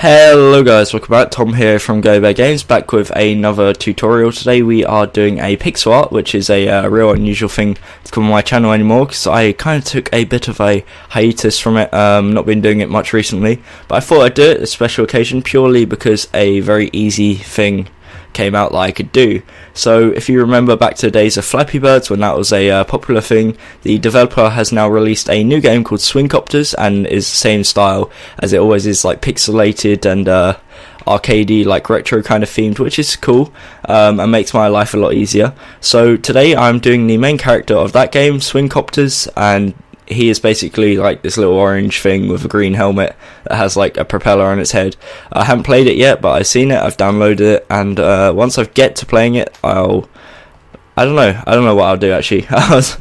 Hello guys, welcome back. Tom here from GummybearGames, back with another tutorial. Today we are doing a pixel art, which is a real unusual thing to come on my channel anymore, because I kind of took a bit of a hiatus from it, not been doing it much recently, but I thought I'd do it, a special occasion, purely because a very easy thing came out that I could do. So if you remember back to the days of Flappy Birds, when that was a popular thing, the developer has now released a new game called Copters, and is the same style as it always is, like pixelated and arcadey, like retro kind of themed, which is cool and makes my life a lot easier. So today I'm doing the main character of that game, Copters, and he is basically like this little orange thing with a green helmet that has like a propeller on its head. I haven't played it yet, but I've seen it, I've downloaded it, and once I get to playing it, I don't know what I'll do actually. That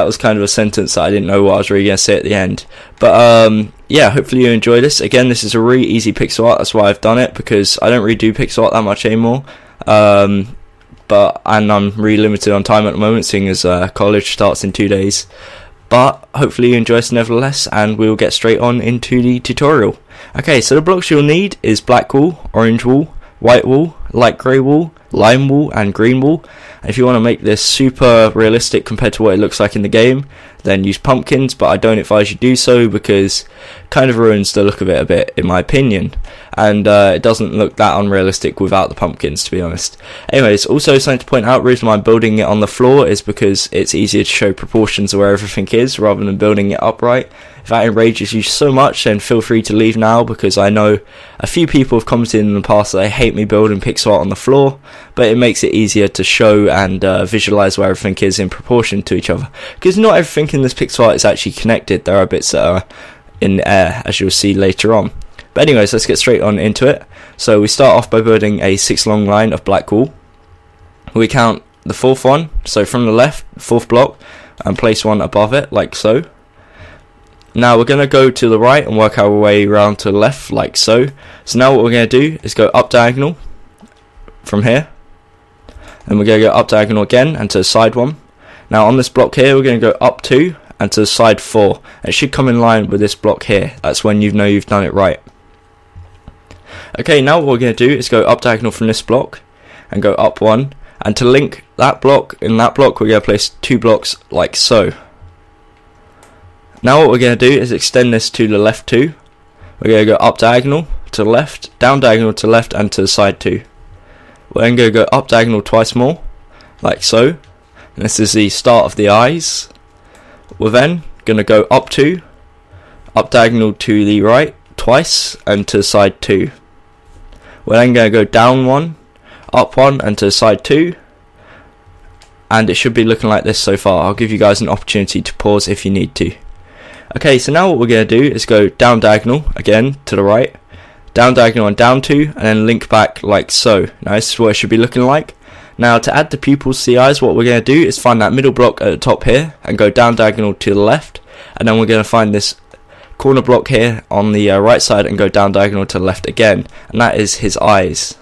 was kind of a sentence that I didn't know what I was really going to say at the end. But yeah, hopefully you enjoy this. Again, this is a really easy pixel art, that's why I've done it, because I don't really do pixel art that much anymore. And I'm really limited on time at the moment, seeing as college starts in 2 days. But hopefully you enjoy this nevertheless, and we'll get straight on into the tutorial. Okay, so the blocks you'll need is black wool, orange wool, white wool, light grey wool, lime wool, and green wool. And if you want to make this super realistic compared to what it looks like in the game, then use pumpkins, but I don't advise you do so, because it kind of ruins the look of it a bit, in my opinion, and it doesn't look that unrealistic without the pumpkins, to be honest. Anyways, also something to point out, the reason why I'm building it on the floor is because it's easier to show proportions of where everything is, rather than building it upright. If that enrages you so much, then feel free to leave now, because I know a few people have commented in the past that they hate me building pixel art on the floor, but it makes it easier to show and visualize where everything is in proportion to each other, because not everything in this pixel art is actually connected. There are bits that are in the air, as you'll see later on. But anyways, let's get straight on into it. So we start off by building a 6 long line of black wool. We count the fourth one, so from the left, fourth block, and place one above it, like so. Now we're going to go to the right and work our way around to the left, like so. So now what we're going to do is go up diagonal from here, and we're going to go up diagonal again and to the side one. Now on this block here, we're going to go up 2 and to the side 4. It should come in line with this block here. That's when you know you've done it right. Okay, now what we're going to do is go up diagonal from this block and go up 1, and to link that block in that block, we're going to place 2 blocks like so. Now what we're going to do is extend this to the left 2. We're going to go up diagonal to the left, down diagonal to the left, and to the side 2. We're then going to go up diagonal twice more, like so. And this is the start of the eyes. We're then going to go up 2, up diagonal to the right twice, and to the side 2. We're then going to go down 1, up 1, and to the side 2. And it should be looking like this so far. I'll give you guys an opportunity to pause if you need to. Okay, so now what we're going to do is go down diagonal again to the right, down diagonal and down 2, and then link back like so. Now this is what it should be looking like. Now to add the pupils to the eyes, what we're going to do is find that middle block at the top here and go down diagonal to the left, and then we're going to find this corner block here on the right side and go down diagonal to the left again, and that is his eyes.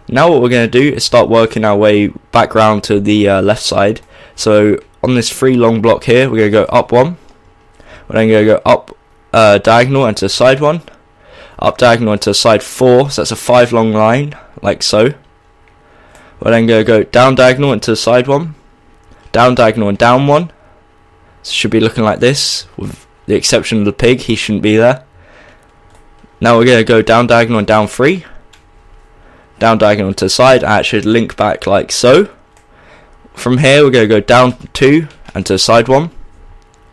Now what we're going to do is start working our way back round to the left side. So on this 3 long block here, we're going to go up 1. We're then going to go up diagonal and to the side 1, up diagonal and to the side 4, so that's a 5 long line, like so. We're then going to go down diagonal and to the side 1, down diagonal and down 1. So it should be looking like this, with the exception of the pig, he shouldn't be there. Now we're going to go down diagonal and down 3, down diagonal to the side, and it should link back like so. From here we're going to go down 2 and to the side 1.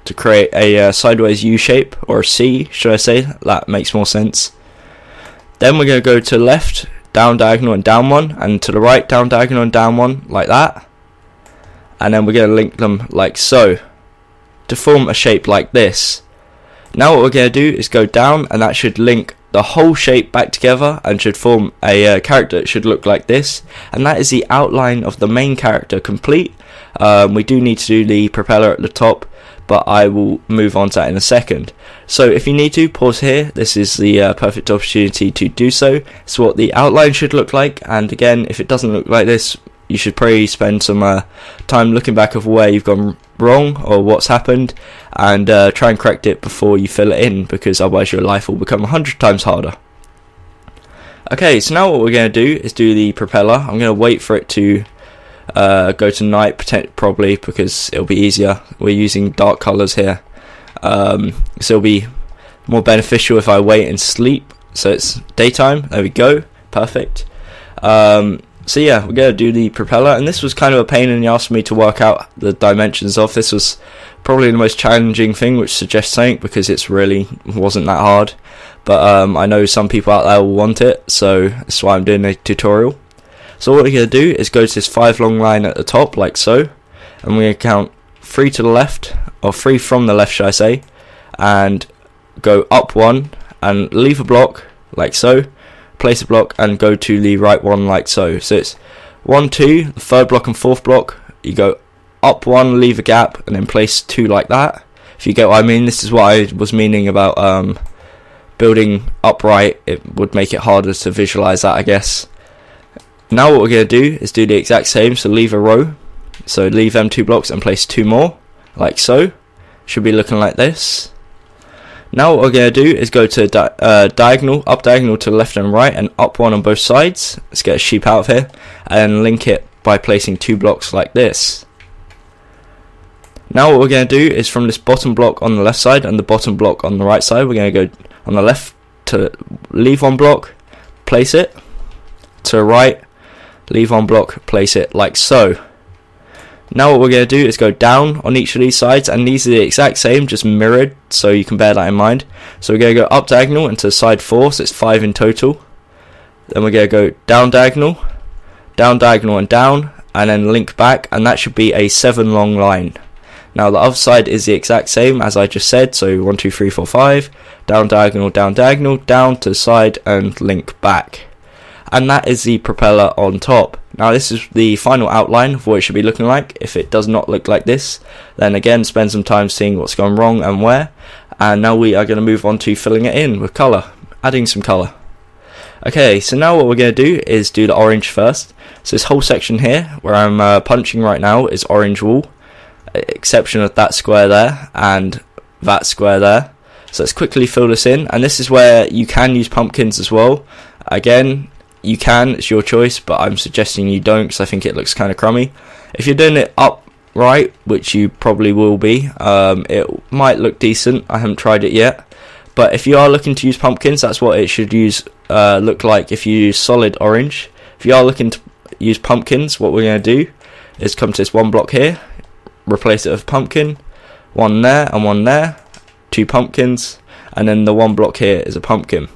To create a sideways U shape, or a C should I say, that makes more sense. Then we're going to go to the left, down diagonal and down 1, and to the right, down diagonal and down 1, like that. And then we're going to link them like so, to form a shape like this. Now what we're going to do is go down, and that should link the whole shape back together and should form a character that should look like this. And that is the outline of the main character complete. We do need to do the propeller at the top, but I will move on to that in a second. So if you need to, pause here. This is the perfect opportunity to do so. It's what the outline should look like, and again, if it doesn't look like this, you should probably spend some time looking back of where you've gone wrong or what's happened, and try and correct it before you fill it in, because otherwise your life will become 100 times harder. Okay, so now what we're going to do is do the propeller. I'm going to wait for it to go to night, probably, because it'll be easier. We're using dark colours here, so it'll be more beneficial if I wait and sleep. So it's daytime. There we go. Perfect. So yeah, we're going to do the propeller, and this was kind of a pain in the ass for me to work out the dimensions of. This was probably the most challenging thing, which suggests something, because it's really wasn't that hard. But I know some people out there will want it, so that's why I'm doing a tutorial. So what we're going to do is go to this 5 long line at the top, like so, and we're going to count 3 to the left, or 3 from the left, should I say, and go up 1, and leave a block, like so, place a block, and go to the right one, like so. So it's 1, 2, the 3rd block and 4th block, you go up 1, leave a gap, and then place 2 like that. If you get what I mean, this is what I was meaning about building upright. It would make it harder to visualize that, I guess. Now what we're going to do is do the exact same, so leave a row, so leave them 2 blocks and place 2 more, like so. Should be looking like this. Now what we're going to do is go to diagonal, up diagonal to the left and right, and up 1 on both sides. Let's get a sheep out of here, and link it by placing 2 blocks like this. Now what we're going to do is from this bottom block on the left side and the bottom block on the right side, we're going to go on the left to leave 1 block, place it, to the right, leave 1 block, place it, like so. Now what we're going to do is go down on each of these sides, and these are the exact same, just mirrored, so you can bear that in mind. So we're going to go up diagonal into side 4, so it's 5 in total. Then we're going to go down diagonal and down, and then link back, and that should be a 7 long line. Now the other side is the exact same as I just said, so 1, 2, 3, 4, 5, down diagonal, down to the side, and link back. And that is the propeller on top. Now this is the final outline of what it should be looking like. If it does not look like this, then again spend some time seeing what's gone wrong and where. And now we are going to move on to filling it in with colour, adding some colour. Okay, so now what we're going to do is do the orange first. So this whole section here where I'm punching right now is orange wool, exception of that square there and that square there. So let's quickly fill this in, and this is where you can use pumpkins as well. Again, you can, it's your choice, but I'm suggesting you don't, because I think it looks kind of crummy. If you're doing it upright, which you probably will be, it might look decent. I haven't tried it yet, but if you are looking to use pumpkins, that's what it should look like if you use solid orange. If you are looking to use pumpkins, what we're going to do is come to this 1 block here, replace it with pumpkin, 1 there and 1 there, 2 pumpkins, and then the 1 block here is a pumpkin.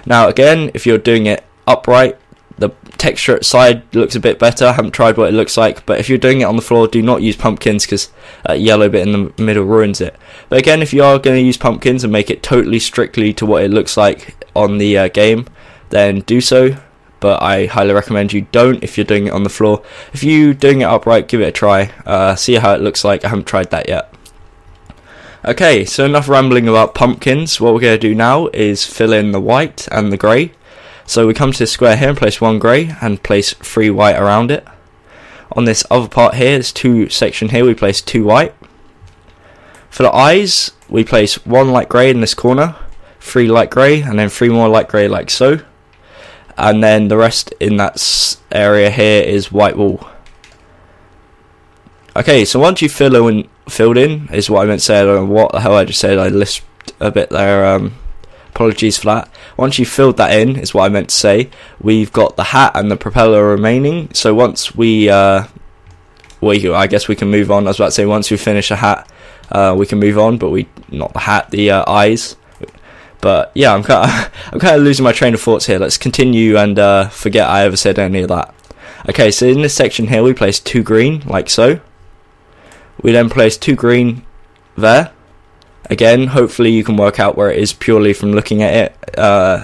Now again, if you're doing it upright, the texture side looks a bit better. I haven't tried what it looks like, but if you're doing it on the floor, do not use pumpkins, because that yellow bit in the middle ruins it. But again, if you are going to use pumpkins and make it totally strictly to what it looks like on the game, then do so, but I highly recommend you don't if you're doing it on the floor. If you're doing it upright, give it a try, see how it looks like. I haven't tried that yet. Okay, so enough rambling about pumpkins. What we're going to do now is fill in the white and the grey. So we come to this square here and place 1 grey and place 3 white around it. On this other part here, this 2 section here, we place 2 white. For the eyes, we place 1 light grey in this corner, 3 light grey, and then 3 more light grey like so. And then the rest in that area here is white wool. Okay, so once you filled in, is what I meant to say. I don't know what the hell I just said. I lisped a bit there. Apologies for that. Once you've filled that in, is what I meant to say, we've got the hat and the propeller remaining. So once I guess we can move on. I was about to say once we finish the hat, we can move on, but not the hat, the eyes. But yeah, I'm kind of losing my train of thoughts here. Let's continue and forget I ever said any of that. Okay, so in this section here, we place 2 green, like so. We then place 2 green there. Again, hopefully you can work out where it is purely from looking at it.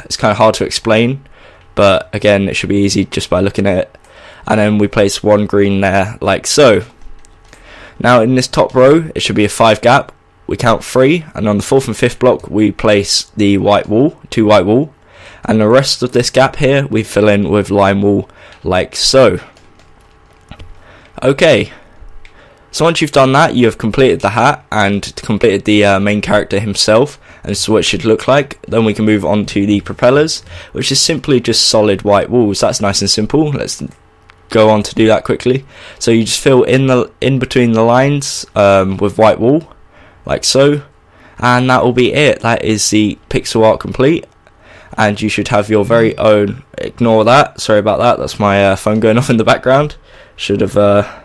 It's kind of hard to explain, but again, it should be easy just by looking at it. And then we place 1 green there, like so. Now in this top row, it should be a 5 gap. We count 3, and on the 4th and 5th block, we place the white wool, 2 white wool. And the rest of this gap here, we fill in with lime wool, like so. Okay. So once you've done that, you have completed the hat and completed the main character himself, and this is what it should look like. Then we can move on to the propellers, which is simply just solid white walls. That's nice and simple. Let's go on to do that quickly. So you just fill in between the lines with white wool, like so, and that will be it. That is the pixel art complete, and you should have your very own. Ignore that. Sorry about that. That's my phone going off in the background. Should have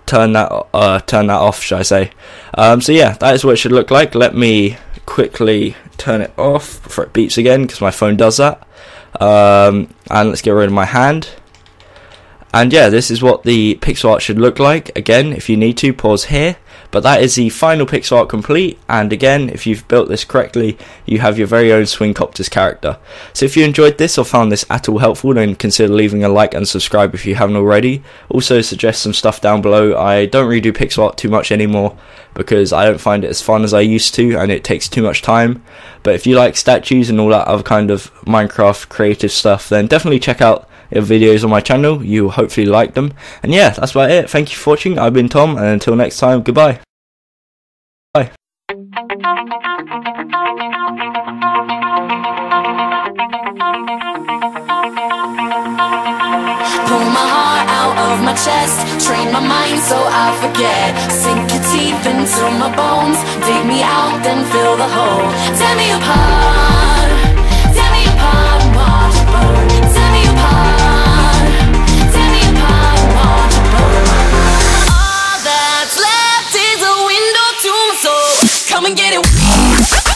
turn that off, should I say. So yeah, that is what it should look like. Let me quickly turn it off before it beeps again, because my phone does that. And let's get rid of my hand. And yeah, this is what the pixel art should look like. Again, if you need to, pause here. But that is the final pixel art complete, and again, if you've built this correctly, you have your very own Swing Copters character. So if you enjoyed this or found this at all helpful, then consider leaving a like and subscribe if you haven't already. Also suggest some stuff down below. I don't really do pixel art too much anymore because I don't find it as fun as I used to, and it takes too much time. But if you like statues and all that other kind of Minecraft creative stuff, then definitely check out videos on my channel. You hopefully like them. And yeah, that's about it. Thank you for watching. I've been Tom, and until next time, goodbye. Bye. Pull my heart out of my chest, train my mind so I forget. Sink your teeth into my bones, dig me out, then fill the hole. Tear me apart, and watch it burn. Tear me apart, and watch it burn. All that's left is a window to my soul. Come and get it.